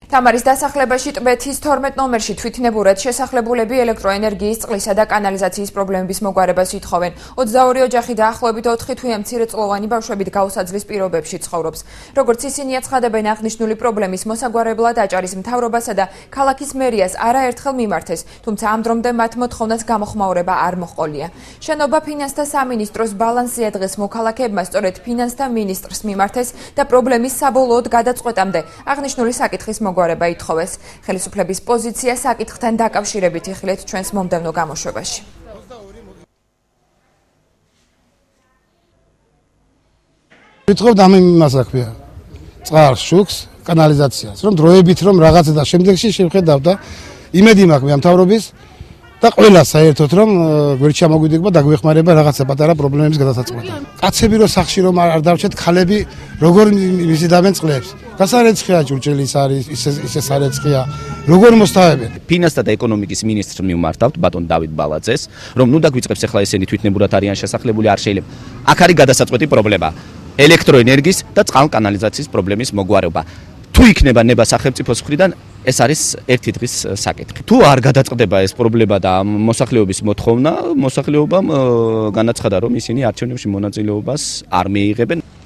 თამარის დასახლებაში ტბეთის 12 ნომერში თვითნებურად შესახლებულები ელექტროენერგიის, წყლისა და კანალიზაციის პრობლემების მოგვარებას ითხოვენ. 22 ოჯახი დაახლოებით 4 თვიან მცირეწლოვანი ბავშვებით გაუსაძლის პირობებში ცხოვრობს. როგორც ისინი აცხადებენ, აღნიშნული პრობლემის მოსაგვარებლად აჭარის მთავრობასა და ქალაქის მერიას არაერთხელ მიმართეს, თუმცა ამ დრომდე მათ მოთხოვნას გამოხმაურება არ მოჰყოლია. შენობა ფინანსთა სამინისტროს ბალანსია დღეს მოქალაქეებმა სწორედ ფინანსთა მინისტრს მიმართეს და პრობლემის საბოლოოდ გადაწყვეტამდე აღნიშნული საკითხის მოგვარება ითხოვეს. ხელისუფლების პოზიცია საკითხთან დაკავშირებით იხილეთ ჩვენს მომდევნო გამოშვებაში. ვიტყობთ ამ იმას რა ქვია. წყალს, შუქს, კანალიზაციას, რომ დროებით რომ რაღაცა და შემდეგში შევხედავ და იმედი მაქვს მე მთავრობის და ყველა საერთოდ რომ გვერდში ამოგვიდგება და გვეხმარება რაღაცა პატარა პრობლემების გადასაწყვეტად. კაცები რო სახში რომ არ დავჭეთ, ხალები როგორ მიზიდავენ წყლებს. გასარეცხია ჭურჭელის არის, ისე სარეცხია. როგორ მოსთავებენ? ფინანსთა და ეკონომიკის მინისტრს მიმართავთ ბატონ დავით ბალაძეს, რომ ნუ დაგვიწყებს ახლა ესენი თვითნებურად არიან შესახლებული, არ შეიძლება. აქ არის გადასაწყვეტი პრობლემა. ელექტროენერგიის და წყალ-კანალიზაციის პრობლემის მოგვარება. თუ იქნება ნება სახელმწიფოს მხრიდან, ეს არის ერთი დღის საკითხი. თუ არ გადაწყდება ეს პრობლემა და მოსახლეობის მოთხოვნა, მოსახლეობამ განაცხადა, რომ ისინი არჩევნებში მონაწილეობას არ მიიღებენ.